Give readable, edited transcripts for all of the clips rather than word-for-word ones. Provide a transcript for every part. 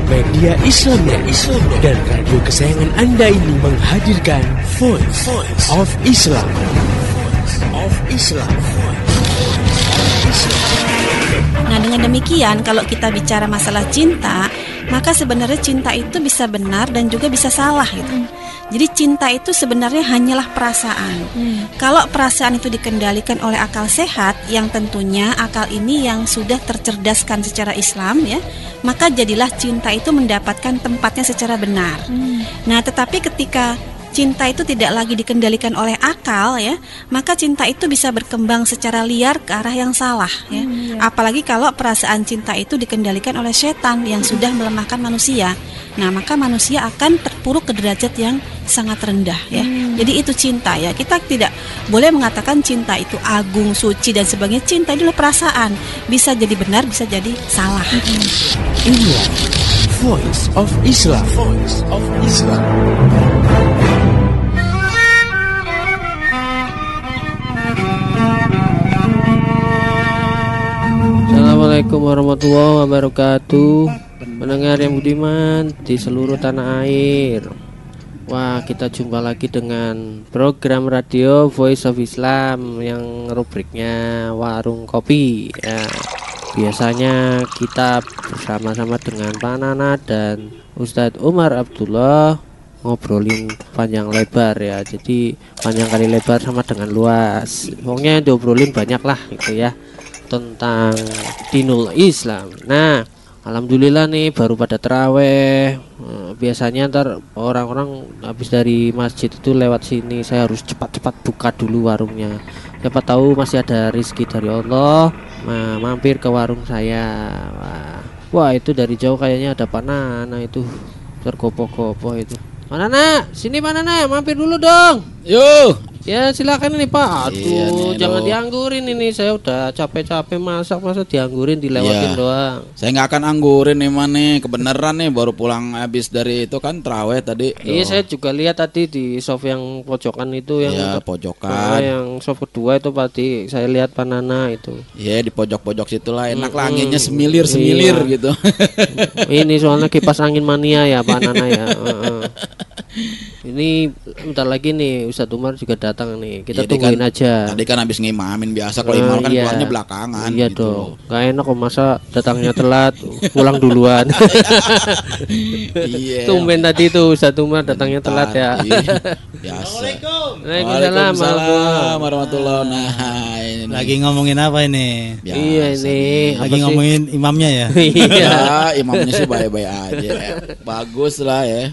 media Islam dan radio kesayangan Anda ini menghadirkan Voice of Islam. Nah, dengan demikian kalau kita bicara masalah cinta, maka sebenarnya cinta itu bisa benar dan juga bisa salah gitu. Jadi cinta itu sebenarnya hanyalah perasaan. Kalau perasaan itu dikendalikan oleh akal sehat, yang tentunya akal ini yang sudah tercerdaskan secara Islam ya, maka jadilah cinta itu mendapatkan tempatnya secara benar. Nah, tetapi ketika cinta itu tidak lagi dikendalikan oleh akal ya, maka cinta itu bisa berkembang secara liar ke arah yang salah ya. Apalagi kalau perasaan cinta itu dikendalikan oleh setan yang sudah melemahkan manusia. Nah, maka manusia akan terpuruk ke derajat yang sangat rendah ya. Jadi itu cinta ya. Kita tidak boleh mengatakan cinta itu agung, suci dan sebagainya. Cinta itu adalah perasaan. Bisa jadi benar, bisa jadi salah. Inilah Voice of Islam. Assalamualaikum warahmatullahi wabarakatuh. Pendengar yang budiman di seluruh tanah air. Wah, kita jumpa lagi dengan program radio Voice of Islam yang rubriknya Warung Kopi ya. Biasanya kita bersama-sama dengan Pak Nana dan Ustadz Umar Abdullah ngobrolin panjang lebar ya. Jadi panjang kali lebar sama dengan luas. Pokoknya diobrolin banyak lah gitu ya, tentang dinul Islam. Nah, alhamdulillah nih baru pada terawih. Biasanya ntar orang-orang habis dari masjid itu lewat sini, saya harus cepat-cepat buka dulu warungnya. Siapa tahu masih ada rezeki dari Allah. Nah, mampir ke warung saya. Wah, itu dari jauh kayaknya ada Pak Nana itu tergopoh-gopoh itu. Pak Nana, sini Pak Nana, mampir dulu dong. Yuk. Ya silakan ini Pak. Aduh, iya jangan dianggurin ini. Saya udah capek-capek masak, masa dianggurin, dilewatin doang. Saya nggak akan anggurin nih nih, kebenaran nih baru pulang habis dari itu kan terawih tadi. Iya, saya juga lihat tadi di soft yang pojokan itu yang pojokan. Yang soft kedua itu tadi saya lihat Pak Nana itu. Iya, di pojok-pojok situlah enak lah, anginnya semilir gitu. Ini soalnya kipas angin mania ya Pak Nana ya. Ini bentar lagi nih Ustadz Umar juga datang nih. Kita tungguin aja. Tadi kan habis ngimamin, biasa kalau imam kan keluarnya belakangan. Iya gitu dong. Gak enak kok masa datangnya telat, pulang duluan. Iya. Tumben tadi tuh Ustadz Umar datangnya telat ya. Biasa. Waalaikumsalam warahmatullahi. Nah, ini lagi ngomongin apa ini? Biasa iya ini lagi ngomongin imamnya ya. Iya. Imamnya sih baik-baik aja. Bagus lah ya.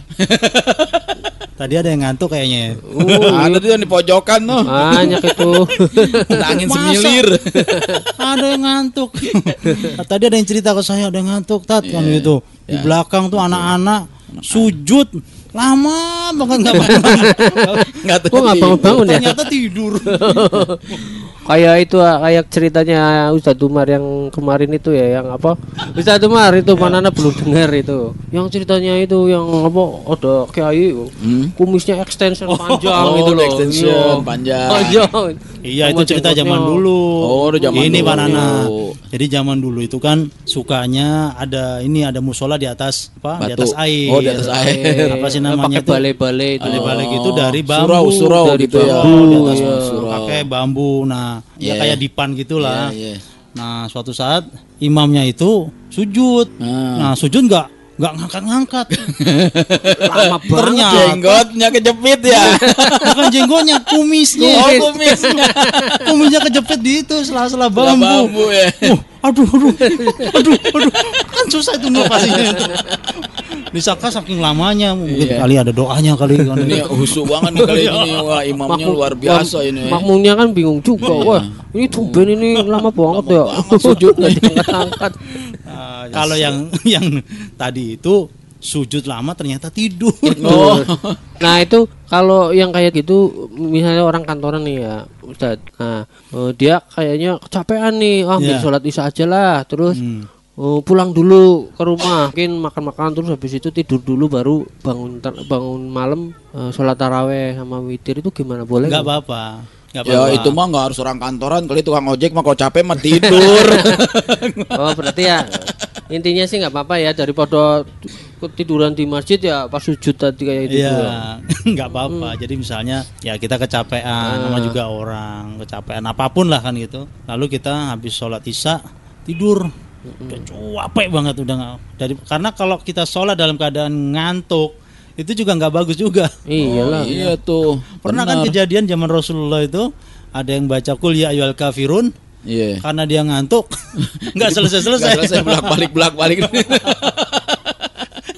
Tadi ada yang ngantuk kayaknya. Ada tuh yang di pojokan tuh. Banyak itu. Ada angin semilir. Ada yang ngantuk. Tadi ada yang cerita ke saya, ada yang ngantuk kan gitu. Di belakang tuh anak-anak sujud lama banget nggak bangun ya. Ternyata tidur. Kayak itu kayak ceritanya Ustadz Umar yang kemarin itu ya, yang apa? Ustadz Umar itu Panana belum dengar itu. Yang ceritanya itu yang apa? Ada kiai kumisnya extension panjang gitu loh. Extension panjang. Iya, itu cerita zaman dulu. Oh, zaman ini dulu. Pak Nana. Jadi zaman dulu itu kan sukanya ada musola di atas apa? Batu. Di atas air. Oh, di atas air. Apa sih namanya tuh? Bale-bale itu. Bale-bale gitu dari bambu. Surau dari gitu ya. bambu, di atas surau. pakai bambu. Nah, ya kayak dipan gitulah. Yeah. Nah, suatu saat imamnya itu sujud. Nah, sujud nggak ngangkat-ngangkat. Lama banget. Ternyata Jenggotnya kejepit ya. bukan jenggotnya, kumisnya. Oh, kumisnya. Kumisnya kejepit di itu sela-sela bambu. Bambu ya. Aduh. Kan susah itu ngelepasinnya. Disangka saking lamanya, mungkin kali ada doanya kali kan. Ini husuk banget nih kali ini. Wah, imamnya luar biasa ini. Makmumnya kan bingung juga. Wah, ini tumben ini lama banget ya. Sujud nggak diangkat-angkat. Kalau yang tadi itu sujud lama ternyata tidur. Oh. Nah itu kalau yang kayak gitu, misalnya orang kantoran nih ya Ustadz. Nah dia kayaknya kecapean nih, ambil sholat isya aja lah, terus pulang dulu ke rumah, mungkin makan-makan terus habis itu tidur dulu, baru bangun malam sholat taraweh sama witir, itu gimana, boleh? Nggak apa-apa. Nggak Ya apa-apa. itu mah nggak harus orang kantoran, kali tukang ojek mah kalau capek mah tidur. Oh berarti ya intinya sih nggak apa-apa ya, daripada tiduran di masjid ya pas sujud tadi kayak itu. Iya, nggak apa-apa. Jadi misalnya ya kita kecapean, sama juga orang kecapean apapun lah kan gitu. Lalu kita habis sholat isya tidur, udah capek banget udah nggak. Karena kalau kita sholat dalam keadaan ngantuk itu juga nggak bagus juga. Iyalah. Oh, iya tuh. Pernah kan benar. kejadian zaman Rasulullah itu ada yang baca Qul ya ayyuhal kafirun Iya. karena dia ngantuk nggak Nggak selesai-selesai. selesai bolak-balik.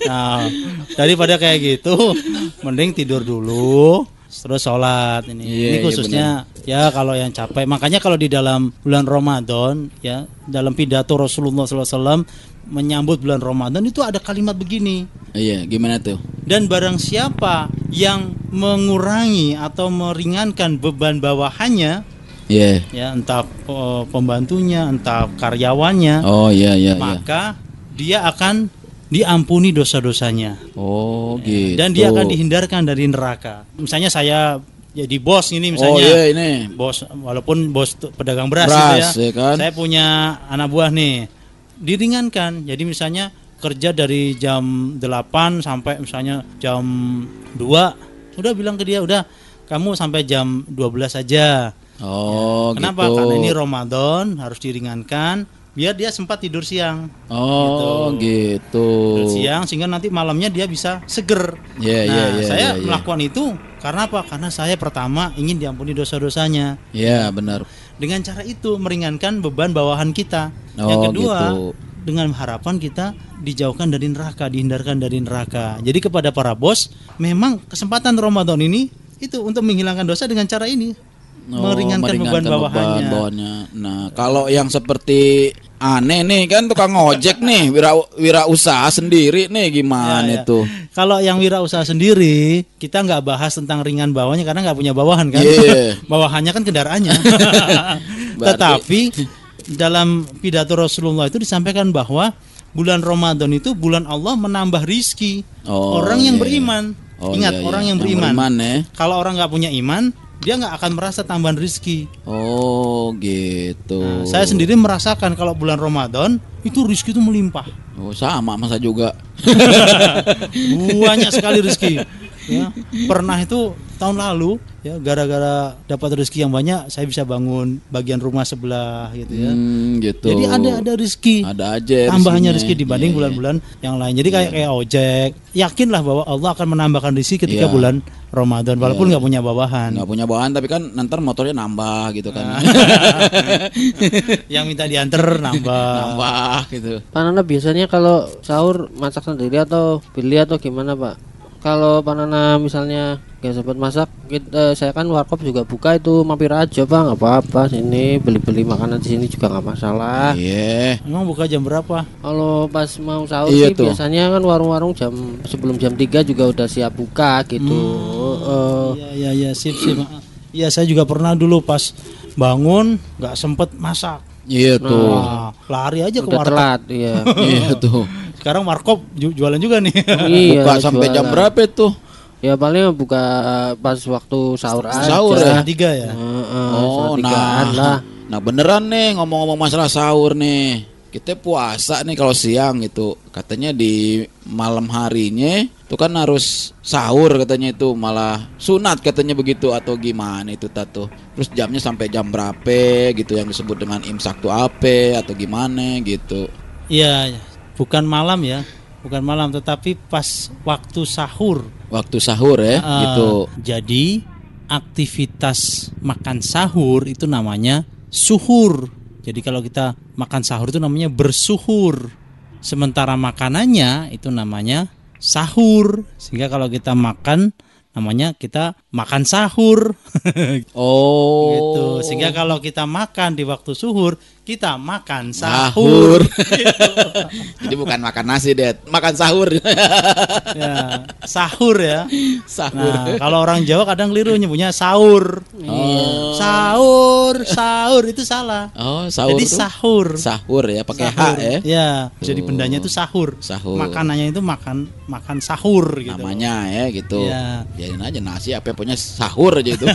Nah, daripada kayak gitu, mending tidur dulu, terus sholat ini. Iya, Ini iya, khususnya ya kalau yang capek. Makanya kalau di dalam bulan Ramadan, ya dalam pidato Rasulullah SAW menyambut bulan Ramadan itu ada kalimat begini. Iya, gimana tuh? Dan barang siapa yang mengurangi atau meringankan beban bawahannya, Iya. ya entah pembantunya, entah karyawannya, Oh iya. maka dia akan diampuni dosa-dosanya. Oh gitu. Dan dia akan dihindarkan dari neraka. Misalnya saya jadi bos ini misalnya. Oh iya ini. Bos walaupun bos pedagang beras, Beras, gitu ya. ya kan? Saya punya anak buah nih. Diringankan. Jadi misalnya kerja dari jam 8 sampai misalnya jam 2. Udah bilang ke dia, udah kamu sampai jam 12 aja. Oh Kenapa? gitu. Karena ini Ramadan harus diringankan biar dia sempat tidur siang. Oh gitu. Tidur siang sehingga nanti malamnya dia bisa seger. Iya, Nah, iya, iya, saya iya. melakukan itu karena apa? Karena saya pertama ingin diampuni dosa-dosanya. Iya benar. Dengan cara itu meringankan beban bawahan kita. Oh, Yang kedua, gitu. dengan harapan kita dijauhkan dari neraka, dihindarkan dari neraka. Jadi kepada para bos, memang kesempatan Ramadan ini itu untuk menghilangkan dosa dengan cara ini. Meringankan beban bawahannya. Nah, kalau yang seperti aneh nih kan tukang ojek nih, wira usaha sendiri nih gimana Ya, ya. itu? Kalau yang wirausaha sendiri, kita nggak bahas tentang ringan bawahnya karena nggak punya bawahan kan. Iya. Bawahannya kan kendaraannya. Tetapi dalam pidato Rasulullah itu disampaikan bahwa bulan Ramadan itu bulan Allah menambah rizki Oh, orang yang iya. beriman. Oh, Ingat, iya, iya. orang yang Yang beriman. beriman, ya. Kalau orang nggak punya iman, dia nggak akan merasa tambahan rizki. Oh gitu. Nah, saya sendiri merasakan kalau bulan Ramadan itu rizki itu melimpah. Oh sama masa juga. Banyak sekali rezeki. Ya, pernah itu tahun lalu ya gara-gara dapat rezeki yang banyak saya bisa bangun bagian rumah sebelah gitu ya. Gitu. Jadi ada rezeki. Ada aja Tambahannya rezekinya. rezeki dibanding Iya, bulan-bulan yang lain. Jadi kayak ojek. Yakinlah bahwa Allah akan menambahkan rezeki ketika Iya. bulan Ramadan walaupun nggak punya bawahan. Nggak punya bahan tapi kan nanti motornya nambah gitu kan. Yang minta diantar nambah. Nambah gitu. Pak Nana biasanya kalau sahur masak sendiri atau beli atau gimana Pak? Kalau Pak Nana misalnya gak sempat masak, saya kan warkop juga buka itu, mampir aja Pak, nggak apa-apa sini beli-beli makanan di sini juga nggak masalah. Iya. Emang buka jam berapa? Kalau pas mau sahur Iya sih tuh. biasanya kan warung-warung sebelum jam 3 juga udah siap buka gitu. Iya sip. Iya saya juga pernah dulu pas bangun nggak sempet masak. Iya tuh. Wah, lari aja ke Udah warkop. telat, iya. Iya tuh. Sekarang warkop jualan juga nih. Iya, Buka sampai jam jualan. berapa itu? Ya paling buka pas waktu sahur aja. Sahur ya? 3 ya. Oh, nah lah. Nah beneran nih ngomong-ngomong masalah sahur nih. Kita puasa nih kalau siang gitu. Katanya di malam harinya itu kan harus sahur katanya itu, malah sunat katanya begitu atau gimana itu Tato. Terus jamnya sampai jam berapa gitu yang disebut dengan imsak tuh apa atau gimana gitu. Iya, bukan malam ya. Bukan malam tetapi pas waktu sahur. Waktu sahur ya gitu. Jadi aktivitas makan sahur itu namanya suhur. Jadi kalau kita makan sahur itu namanya bersuhur. Sementara makanannya itu namanya sahur. Sehingga kalau kita makan namanya kita makan sahur. Oh. Gitu. Sehingga kalau kita makan di waktu suhur, kita makan sahur. Jadi bukan makan nasi, Det. Makan sahur. Ya, sahur ya. Sahur. Nah, kalau orang Jawa kadang keliru nyebutnya sahur. Oh. Sahur itu salah. Oh, sahur. Jadi tuh sahur. Sahur ya, pakai H Sahur. ya. Ya, jadi bendanya itu sahur. Sahur. Makanannya itu makan sahur gitu. Namanya ya gitu. Iya. Biarin aja nasi apa pokoknya sahur aja itu.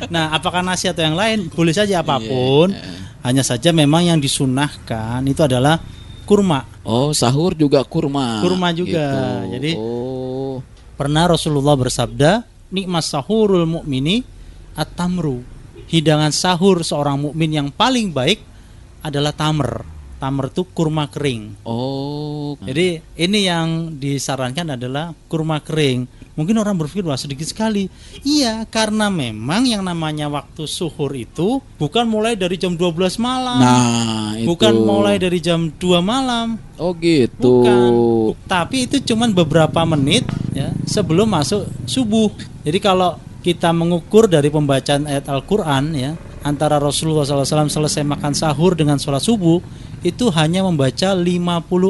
Nah, apakah nasi atau yang lain? Boleh saja apapun. Hanya saja memang yang disunahkan itu adalah kurma. Oh, sahur juga kurma. Kurma juga. Gitu. Jadi oh. pernah Rasulullah bersabda, nikmat sahurul mukmini at-tamru. Hidangan sahur seorang mukmin yang paling baik adalah tamer. Tamer itu kurma kering. Oh. Jadi ini yang disarankan adalah kurma kering. Mungkin orang berpikir wah sedikit sekali. Iya, karena memang yang namanya waktu suhur itu bukan mulai dari jam 12 malam. Nah, itu. Bukan mulai dari jam 2 malam. Oh gitu. Bukan. Tapi itu cuman beberapa menit ya sebelum masuk subuh. Jadi kalau kita mengukur dari pembacaan ayat Al-Qur'an ya, antara Rasulullah SAW selesai makan sahur dengan sholat subuh itu hanya membaca 50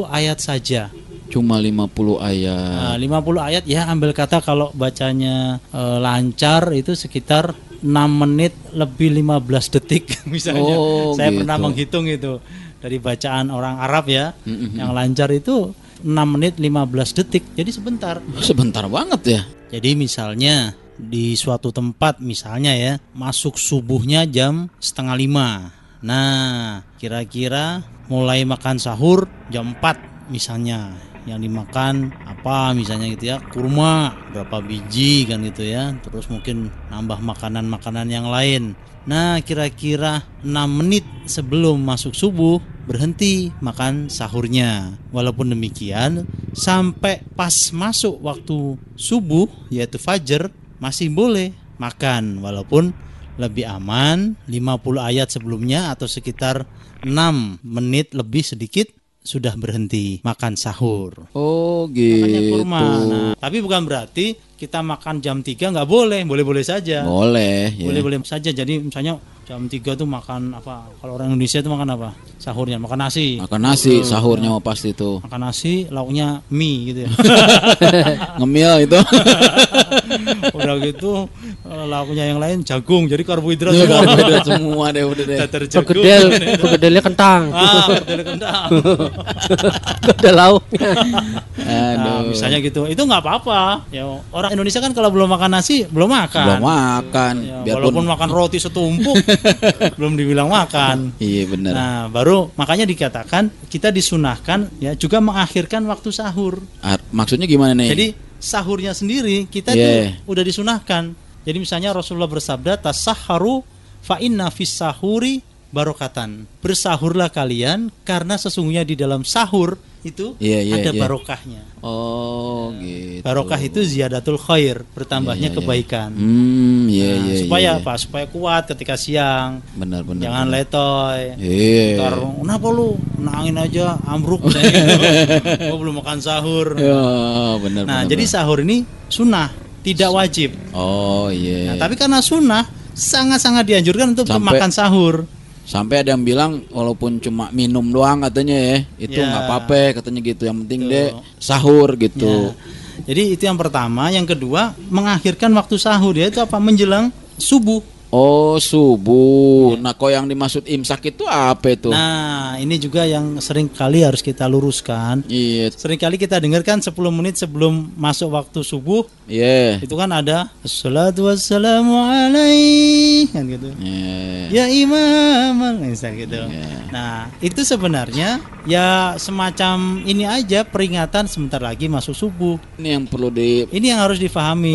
ayat saja. Cuma 50 ayat. Nah, 50 ayat ya ambil kata kalau bacanya lancar itu sekitar 6 menit lebih 15 detik misalnya. Oh, saya gitu. pernah menghitung itu dari bacaan orang Arab ya. Yang lancar itu 6 menit 15 detik. Jadi sebentar. Sebentar banget ya. Jadi misalnya di suatu tempat misalnya ya masuk subuhnya jam 4:30. Nah, kira-kira mulai makan sahur jam 4 misalnya. Yang dimakan apa misalnya gitu ya, kurma berapa biji kan gitu ya. Terus mungkin nambah makanan-makanan yang lain. Nah, kira-kira 6 menit sebelum masuk subuh berhenti makan sahurnya. Walaupun demikian, sampai pas masuk waktu subuh yaitu fajar masih boleh makan, walaupun lebih aman 50 ayat sebelumnya atau sekitar 6 menit lebih sedikit sudah berhenti makan sahur. Oh Makanya gitu. kurma. Nah, tapi bukan berarti kita makan jam 3 nggak boleh, boleh-boleh saja. Boleh ya. Boleh-boleh saja. Jadi misalnya jam 3 tuh makan apa? Kalau orang Indonesia itu makan apa? Sahurnya makan nasi. Makan nasi sahurnya mau pasti itu. Makan nasi, lauknya mie gitu ya. Ngemil itu. Udah gitu lauknya yang lain jagung. Jadi karbohidrat Iya, semua. karbohidrat semua deh udah deh. Datar jagung. Pergedelnya kentang. Pergedel kentang. Gak ada lauknya. Nah, Aduh. misalnya gitu. Itu nggak apa-apa. Ya, orang Indonesia kan kalau belum makan nasi belum makan. Belum makan. Ya, Biarpun walaupun makan roti setumpuk belum dibilang makan. iya benar. Nah, baru makanya dikatakan kita disunahkan ya juga mengakhirkan waktu sahur. Maksudnya gimana nih? Jadi sahurnya sendiri kita Yeah. tuh udah disunahkan. Jadi misalnya Rasulullah bersabda tasahharu fa inna fis sahuri barokatan. Bersahurlah kalian karena sesungguhnya di dalam sahur itu ada barokahnya. Oh gitu. Barokah itu ziyadatul khair, bertambahnya kebaikan. Supaya apa? Supaya kuat ketika siang. Benar. Jangan letoy. Iya. Ntar, kenapa lu nangin aja ambruk gitu. Oh, belum makan sahur. Ya, benar. Nah, jadi sahur ini sunnah, tidak wajib. Oh iya. Nah, tapi karena sunnah sangat-sangat dianjurkan untuk Sampai- makan sahur. Sampai ada yang bilang walaupun cuma minum doang katanya ya, itu Ya. nggak apa-apa katanya gitu. Yang penting Tuh. deh sahur gitu. Ya. Jadi itu yang pertama, yang kedua mengakhirkan waktu sahur yaitu apa? Menjelang subuh. Oh subuh. Nah, kok yang dimaksud imsak itu apa itu? Nah, ini juga yang sering kali harus kita luruskan. Iya. Sering kali kita dengarkan 10 menit sebelum masuk waktu subuh Iya. itu kan ada assalatu wassalamu alaihi kan gitu. Iya. Ya imam misalnya gitu. Nah, itu sebenarnya ya semacam ini aja peringatan sebentar lagi masuk subuh. Ini yang perlu dipahami Ini yang harus difahami.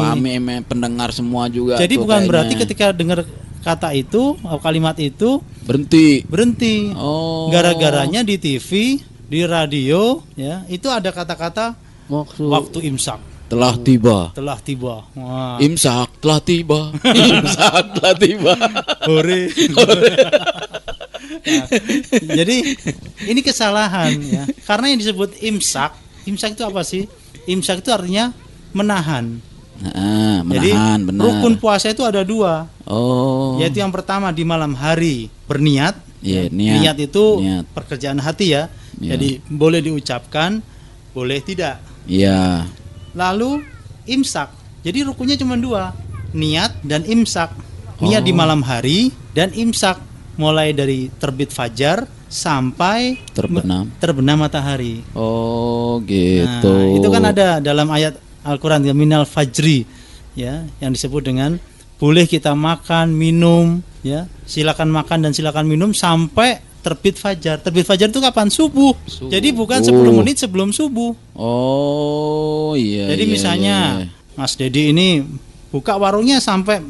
pendengar semua juga. Jadi tuh bukan kayaknya. berarti ketika dengar kata itu atau kalimat itu berhenti. berhenti. Oh. Gara-garanya di TV, di radio ya, itu ada kata-kata Maksud waktu imsak Telah tiba. telah tiba. Wah. Imsak telah tiba. Imsak telah tiba. Hore. Nah, jadi ini kesalahan ya. Karena yang disebut imsak itu apa sih? Imsak itu artinya menahan. Nah, Jadi menahan, benar. rukun puasa itu ada 2. Oh. Yaitu yang pertama di malam hari berniat. Iya, Niat itu niat. pekerjaan hati ya. Iya. Jadi boleh diucapkan, boleh tidak. Iya. Lalu imsak. Jadi rukunnya cuma 2, niat dan imsak. Niat di malam hari dan imsak mulai dari terbit fajar sampai terbenam matahari. Oh, gitu. Nah, itu kan ada dalam ayat Al-Quran minal fajri. ya, yang disebut dengan boleh kita makan, minum, ya, silakan makan dan silakan minum sampai terbit fajar. Terbit fajar itu kapan? Subuh. Jadi bukan 10 menit sebelum subuh. Oh iya. Jadi iya, misalnya iya. Mas Dedi ini buka warungnya sampai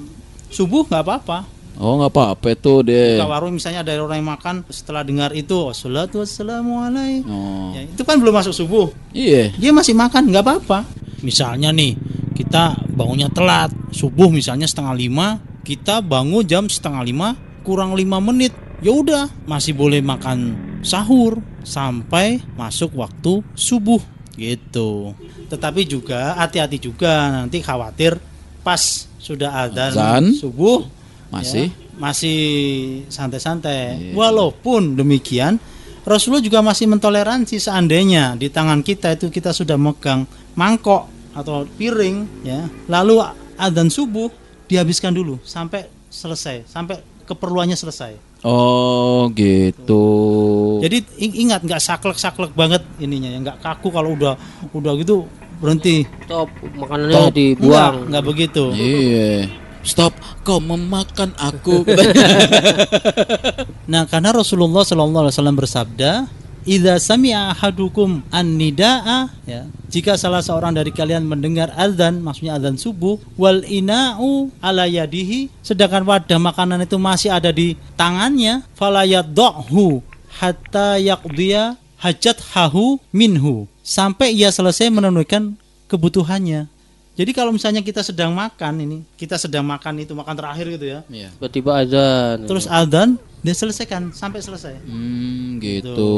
subuh nggak apa-apa. Oh nggak apa-apa tuh deh. Buka warung misalnya ada orang yang makan setelah dengar itu wassalatu wassalamu alaihi. Oh. Ya, itu kan belum masuk subuh. Iya. Dia masih makan nggak apa-apa. Misalnya nih kita bangunnya telat subuh misalnya 4:30, kita bangun jam 4:30 kurang 5 menit. Ya udah masih boleh makan sahur sampai masuk waktu subuh gitu. Tetapi juga hati-hati juga, nanti khawatir pas sudah adzan subuh masih masih santai-santai. Walaupun demikian Rasulullah juga masih mentoleransi seandainya di tangan kita itu kita sudah megang mangkok atau piring ya, lalu adzan subuh dihabiskan dulu sampai selesai, sampai keperluannya selesai. Oh gitu. Jadi ingat nggak saklek-saklek banget ininya ya, nggak kaku kalau udah gitu berhenti. Stop, makanannya dibuang. Nggak begitu. Iya. Stop, kau memakan aku. Nah, karena Rasulullah SAW bersabda, "Idza sami'a ahadukum an-nidaa," ya, jika salah seorang dari kalian mendengar azan, maksudnya azan subuh, wal ina'u ala yadihi, sedangkan wadah makanan itu masih ada di tangannya, fala yadhahu hatta yaqdiya hajathahu minhu, sampai ia selesai menunaikan kebutuhannya. Jadi kalau misalnya kita sedang makan itu makan terakhir gitu ya. Iya. Tiba-tiba azan. Terus azan dia selesaikan sampai selesai. Gitu.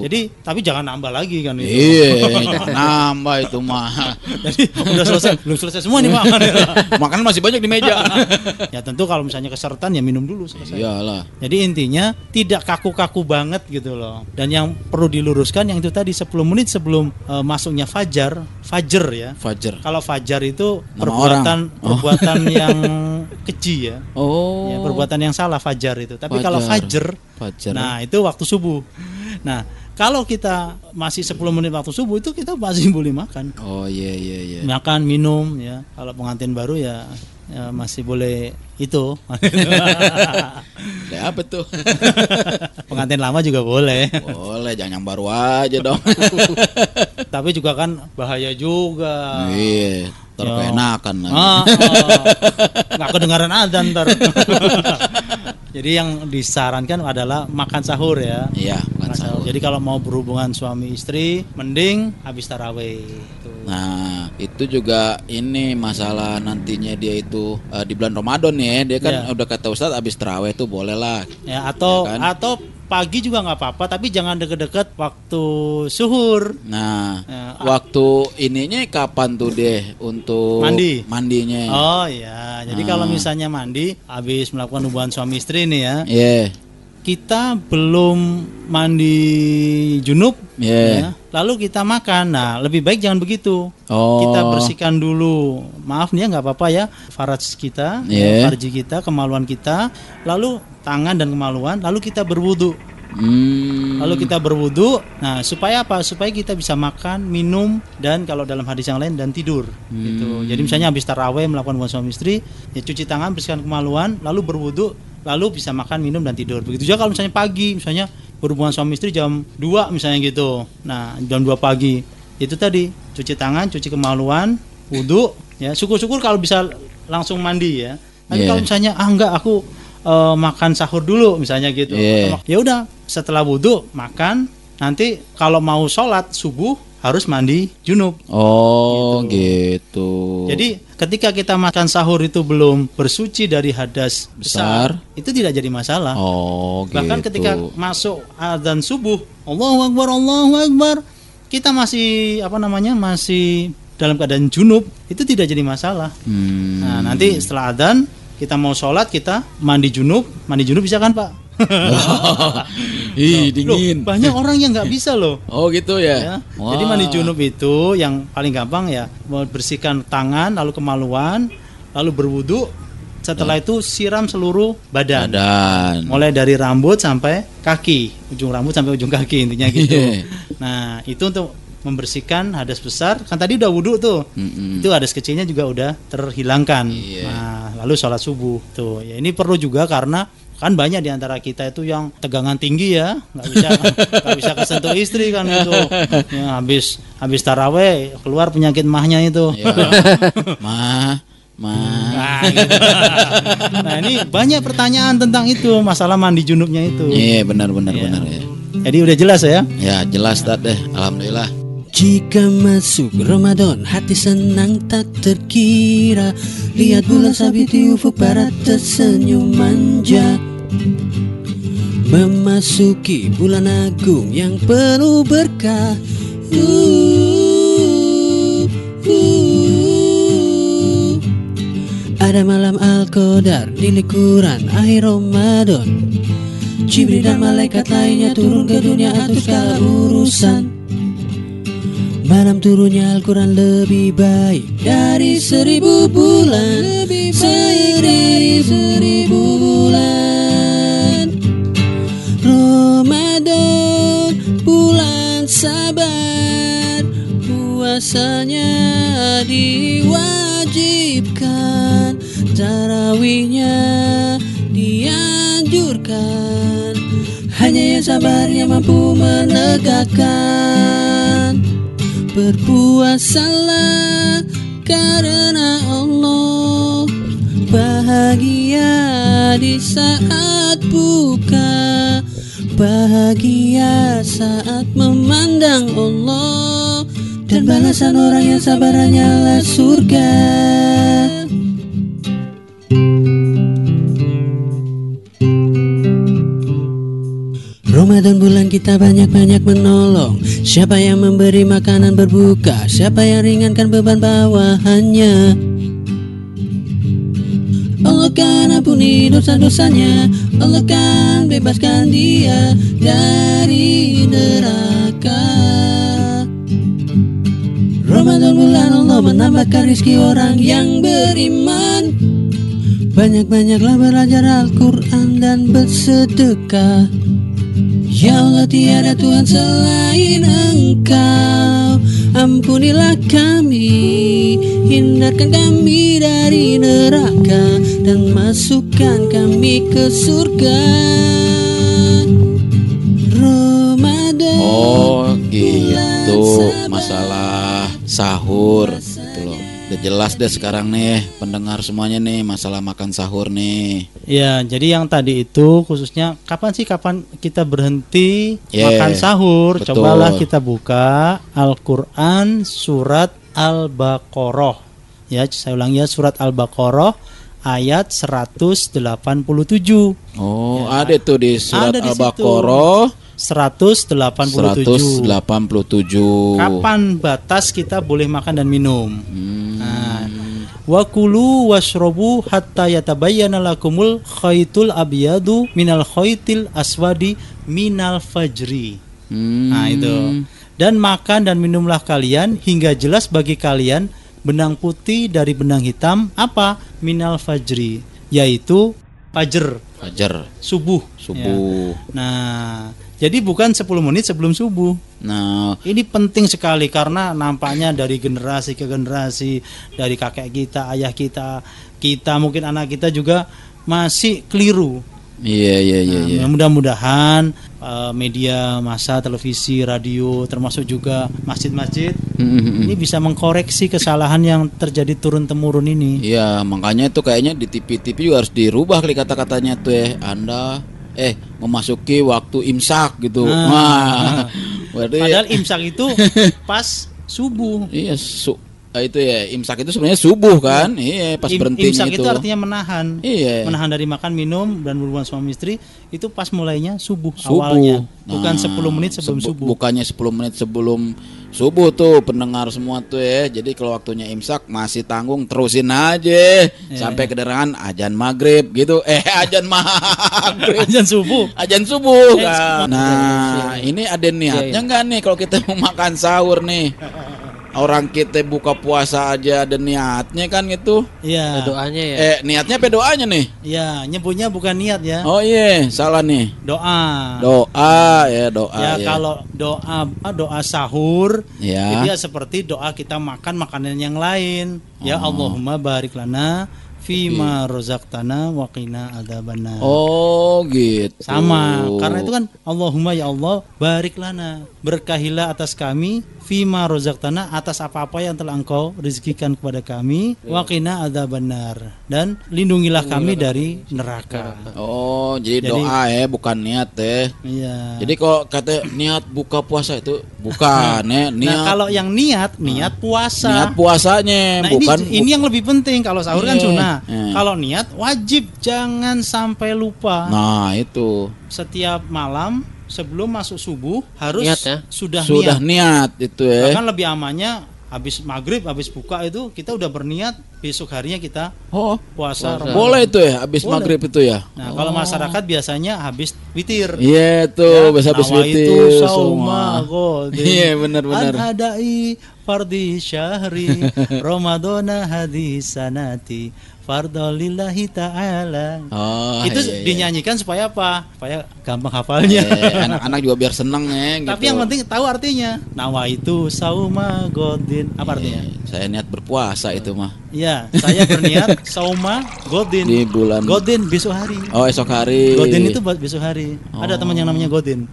Jadi tapi jangan nambah lagi kan itu. Iya, jangan nambah itu mah. Jadi udah selesai, belum selesai semua nih makan. Makanan masih banyak di meja. Ya tentu kalau misalnya kesertan ya minum dulu selesai. Iyalah. Jadi intinya tidak kaku-kaku banget gitu loh. Dan yang perlu diluruskan yang itu tadi 10 menit sebelum masuknya fajar ya. Fajar. Kalau fajar itu Nama perbuatan yang keji ya. Oh. Ya, perbuatan yang salah fajar itu. Tapi kalau fajar, nah itu waktu subuh. Nah, kalau kita masih 10 menit waktu subuh itu kita masih boleh makan. Oh iya. Makan, minum ya. Kalau pengantin baru ya masih boleh itu. Ya apa tuh? Pengantin lama juga boleh. Boleh, jangan yang baru aja dong. Tapi juga kan bahaya juga. Iya, terkenakan lagi. Nggak kedengaran adzan ntar. Jadi yang disarankan adalah makan sahur ya. Iya, makan sahur. Jadi kalau mau berhubungan suami istri, mending habis tarawih. Nah, itu juga ini masalah nantinya dia itu di bulan Ramadan ya. Dia kan udah kata Ustadz habis tarawih tuh boleh lah. Ya atau ya kan? atau pagi juga nggak apa-apa, tapi jangan deket-deket waktu suhur. Nah, waktu ininya kapan tuh deh untuk mandinya? Oh iya, jadi kalau misalnya mandi habis melakukan hubungan suami istri nih ya, kita belum mandi junub, ya, lalu kita makan. Nah, lebih baik jangan begitu. Kita bersihkan dulu. Maaf nih ya, nggak apa-apa ya, faraj kita, farji kita, kemaluan kita, lalu tangan dan kemaluan, lalu kita berwudu. Lalu kita berwudu. Nah, supaya apa? Supaya kita bisa makan, minum, dan kalau dalam hadis yang lain dan tidur. Gitu. Jadi misalnya habis tarawih melakukan hubungan suami istri, ya cuci tangan, bersihkan kemaluan, lalu berwudu, lalu bisa makan, minum, dan tidur. Begitu juga kalau misalnya pagi, misalnya berhubungan suami istri jam 2 misalnya gitu. Nah, jam 2 pagi itu tadi cuci tangan, cuci kemaluan, wudu, ya. Syukur-syukur kalau bisa langsung mandi ya. Tapi kalau misalnya enggak, aku makan sahur dulu misalnya gitu. Ya udah, setelah wudu makan, nanti kalau mau sholat subuh harus mandi junub. Gitu. Jadi ketika kita makan sahur itu belum bersuci dari hadas besar, itu tidak jadi masalah. Bahkan ketika masuk adzan subuh, Allahu Akbar, kita masih masih dalam keadaan junub, itu tidak jadi masalah. Nah, nanti setelah adzan kita mau sholat, kita mandi junub bisa kan Pak? Dingin. Loh, banyak orang yang nggak bisa loh. Gitu ya. Jadi mandi junub itu yang paling gampang ya, bersihkan tangan, lalu kemaluan, lalu berwudu. Setelah itu siram seluruh badan. Mulai dari rambut sampai kaki, ujung rambut sampai ujung kaki, intinya gitu. Nah, itu untuk membersihkan hadas besar. Kan tadi udah wudhu tuh. Itu hadas kecilnya juga udah terhilangkan. Nah, lalu sholat subuh tuh. Ya ini perlu juga karena kan banyak di antara kita itu yang tegangan tinggi ya, nggak bisa kesentuh istri kan gitu. Ya, habis taraweh keluar penyakit mahnya itu. Ya. Nah, gitu. Nah, ini banyak pertanyaan tentang itu, masalah mandi junubnya itu. Iya, benar ya. Jadi udah jelas ya? Ya, jelas Tad deh. Alhamdulillah. Jika masuk Ramadan, hati senang tak terkira. Lihat bulan sabit di ufuk barat tersenyum manja. Memasuki bulan agung yang penuh berkah. Ada malam Al-Qadar di likuran akhir Ramadan. Jibril dan malaikat lainnya turun ke dunia atur segala urusan. Malam turunnya Al-Quran lebih baik dari 1000 bulan. Dari 1000 bulan. Ramadan, bulan sabar, puasanya diwajibkan, tarawihnya dianjurkan. Hanya yang sabar yang mampu menegakkan. Berpuasalah karena Allah, bahagia di saat buka, bahagia saat memandang Allah, dan balasan orang yang sabar hanyalah surga. Ramadan bulan kita banyak-banyak menolong. Siapa yang memberi makanan berbuka, siapa yang ringankan beban bawahannya. Allah kan ampuni dosa-dosanya, Allah kan bebaskan dia dari neraka. Ramadan bulan Allah menambahkan rezeki orang yang beriman. Banyak-banyaklah belajar Al-Quran dan bersedekah. Ya Allah, tiada Tuhan selain Engkau. Ampunilah kami, hindarkan kami dari neraka, dan masukkan kami ke surga. Ramadan. Oh gitu, masalah sahur gitu loh. Udah jelas deh sekarang nih pendengar semuanya nih masalah makan sahur nih. Ya, jadi yang tadi itu khususnya kapan kita berhenti makan sahur? Betul. Cobalah kita buka Al-Qur'an surat Al-Baqarah. Ya, saya ulang ya, surat Al-Baqarah ayat 187. Oh, ya, ada tuh di surat di Al-Baqarah 187. Kapan batas kita boleh makan dan minum? Nah, wa kulu washrobu hatta yatabayyana lakumul khaitul abyadu minal khaitil aswadi minal fajri. Nah, itu. Dan makan dan minumlah kalian hingga jelas bagi kalian benang putih dari benang hitam apa? Minal fajri, yaitu fajar, subuh. Ya. Nah, jadi bukan 10 menit sebelum subuh. Nah, ini penting sekali karena nampaknya dari generasi ke generasi, dari kakek kita, ayah kita mungkin anak kita juga masih keliru. Iya. Mudah-mudahan media massa, televisi, radio, termasuk juga masjid-masjid ini bisa mengkoreksi kesalahan yang terjadi turun-temurun ini. Iya, makanya itu kayaknya di TV juga harus dirubah kali kata-katanya tuh ya. Anda memasuki waktu imsak gitu. Padahal imsak itu pas subuh. Iya, itu ya, imsak itu sebenarnya subuh kan? Iya, pas berhentinya imsak itu artinya menahan. Iya. Menahan dari makan, minum dan berhubungan suami istri itu pas mulainya subuh. Awalnya. Bukan 10 menit sebelum subuh. Bukannya 10 menit sebelum subuh tuh pendengar semua tuh ya. Jadi kalau waktunya imsak masih tanggung, terusin aja sampai kedengaran azan maghrib gitu. Azan maghrib. Azan subuh. Azan subuh kan. Nah, ini ada niatnya enggak nih kalau kita mau makan sahur nih? orang kita buka puasa aja ada niatnya kan gitu. Iya. Doanya ya. Niatnya apa doanya nih? Iya, nyebutnya bukan niat ya. Oh iya, salah nih. Doa. Doa doa. Ya, kalau doa sahur Ya. itu ya seperti doa kita makan makanan yang lain. Ya Allahumma barik lana fima rozaqtana wa qina adzabannar. Oh gitu. Sama, karena itu kan Allahumma ya Allah barik lana, berkahilah atas kami fima rozaqtana, atas apa-apa yang telah Engkau rezekikan kepada kami, wa qina adzabannar, dan lindungilah kami dari neraka. Oh, jadi doa bukan niat Iya. Jadi kok kata niat buka puasa itu bukan niat. Nah, kalau yang niat puasa. Niat puasanya Nah, bukan ini yang lebih penting. Kalau sahur kan Iya. sunnah. Iya. Kalau niat wajib, jangan sampai lupa. Nah, itu. Setiap malam sebelum masuk subuh harus Niat ya? sudah niat itu ya. Bahkan lebih amannya habis maghrib, habis buka itu kita udah berniat besok harinya kita Oh, puasa. Ramadan. boleh itu ya habis Boleh. maghrib itu ya. Nah, kalau masyarakat biasanya habis witir. Iya tuh, bisa habis Nawaitu witir sauma semua. godin. Iya, benar-benar. An adai fardi syahri Ramadana hadisanati fardolillahi ta'ala. Oh, Itu iya, iya. dinyanyikan supaya apa? Supaya gampang hafalnya. Anak-anak juga biar seneng ya gitu. Tapi yang penting tahu artinya. Nawaitu sauma godin. Apa artinya? Saya niat berpuasa itu mah Iya, saya berniat sauma godin. di bulan. Godin besok hari. Oh, esok hari. Godin itu buat besok hari. Ada teman yang namanya Godin.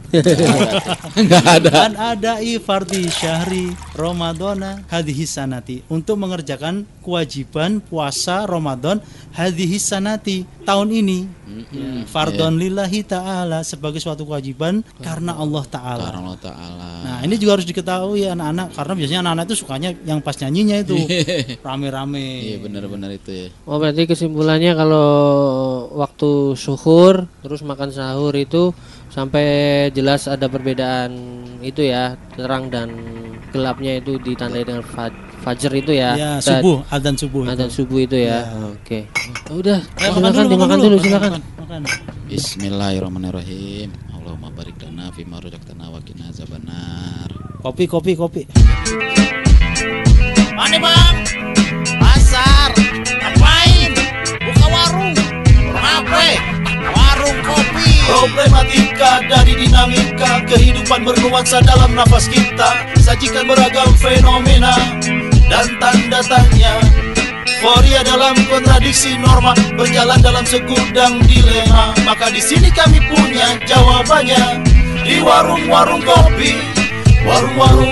Enggak ada. Dan ada fardi syahri Ramadana hadhihi sanati, untuk mengerjakan kewajiban puasa Ramadan hadhihi sanati tahun ini. Fardhon lillahi ta'ala, sebagai suatu kewajiban karena Allah Ta'ala. Karena Allah Ta'ala. Nah, ini juga harus diketahui anak-anak, karena biasanya anak-anak itu sukanya yang pas nyanyinya itu rame-rame. Iya, benar-benar itu ya. Oh, berarti kesimpulannya kalau waktu suhur terus makan sahur itu sampai jelas ada perbedaan itu ya, terang dan gelapnya itu ditandai dengan fajar itu ya. Ya, subuh, adzan subuh. Adzan subuh itu ya. Oke. Udah, Ayo, silakan dimakan dulu, silakan. Makan. Bismillahirrahmanirrahim. Allahumma barik lana fima razaqtana wa qina azabannar. Kopi. Mana bang? Pasar. Ngapain? Buka warung. Apa? Warung kopi. Problematika dari dinamika kehidupan bernuansa dalam nafas kita, sajikan beragam fenomena dan tanda tanya. Euforia dalam kontradiksi norma, berjalan dalam segudang dilema. Maka di sini kami punya jawabannya di warung-warung kopi. Warung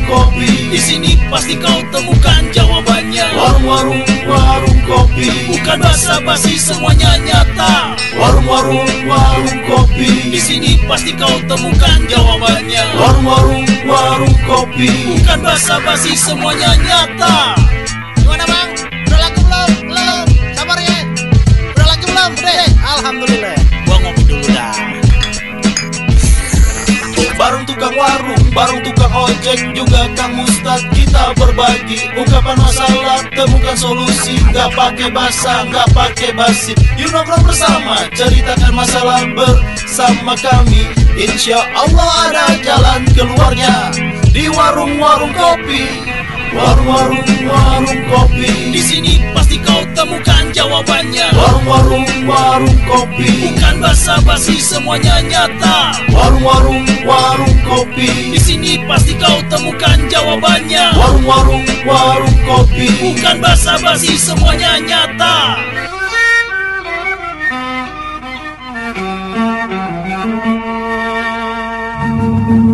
kopi. Di sini pasti kau temukan jawabannya. Warung kopi. Bukan basa-basi, semuanya nyata. Warung kopi. Di sini pasti kau temukan jawabannya. Warung kopi. Bukan basa-basi, semuanya nyata. Gimana bang? Udah laku belum? Belum. Sabar ya. Udah laku belum? Udah. Alhamdulillah. Gua ngopi dulu dah. Bareng tukang warung, bareng tukang ojek, juga Kang Mustad, kita berbagi ungkapan masalah, temukan solusi, nggak pakai basa, nggak pakai basi. Yuk nongkrong bersama, ceritakan masalah bersama kami. Insya Allah ada jalan keluarnya di warung-warung kopi. Warung kopi. Di sini pasti kau temukan jawabannya. Warung kopi. Bukan basa-basi, semuanya nyata. Warung kopi. Di sini pasti kau temukan jawabannya. Warung kopi. Bukan basa-basi, semuanya nyata.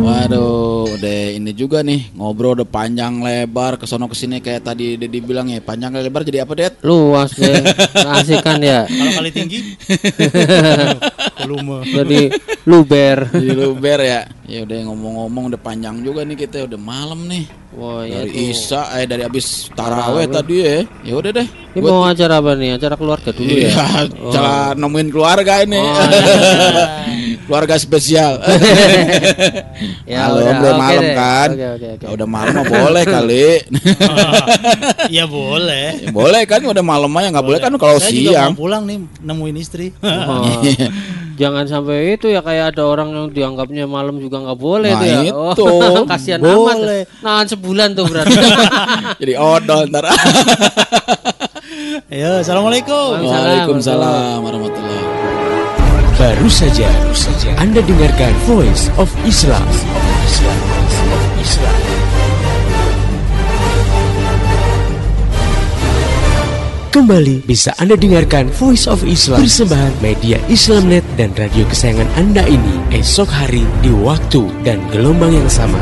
Waduh, udah ini juga nih ngobrol udah panjang lebar kesono kesini kayak tadi Dedi bilang ya, panjang lebar jadi apa Det? Luas deh. Asik kan ya. Kalau kali tinggi volume. Jadi luber. Jadi luber ya. Ya udah ngomong-ngomong udah panjang juga nih kita, udah malam nih. Wah, ya Dari tuh. Isya dari abis taraweh tadi ya. Ya udah deh. Ini mau acara apa nih? Acara keluarga dulu ya. Iya, cara nemuin keluarga ini. Keluarga spesial. Ya Halo, udah, udah oke malam deh. kan? Oke. Ya udah malam mah boleh kali. Ya boleh. Ya, boleh kan udah malam aja, nggak boleh kan kalau Saya juga siang. mau pulang nih nemuin istri. Oh. Jangan sampai itu ya kayak ada orang yang dianggapnya malam juga nggak boleh Nah, tuh ya. itu. Kasihan Boleh. amat. Nahan sebulan tuh berarti. Jadi odol ntar. Ayo, assalamualaikum. Waalaikumsalam warahmatullahi. Baru saja Anda dengarkan Voice of Islam. Kembali bisa Anda dengarkan Voice of Islam persembahan media Islamnet dan radio kesayangan Anda ini esok hari di waktu dan gelombang yang sama.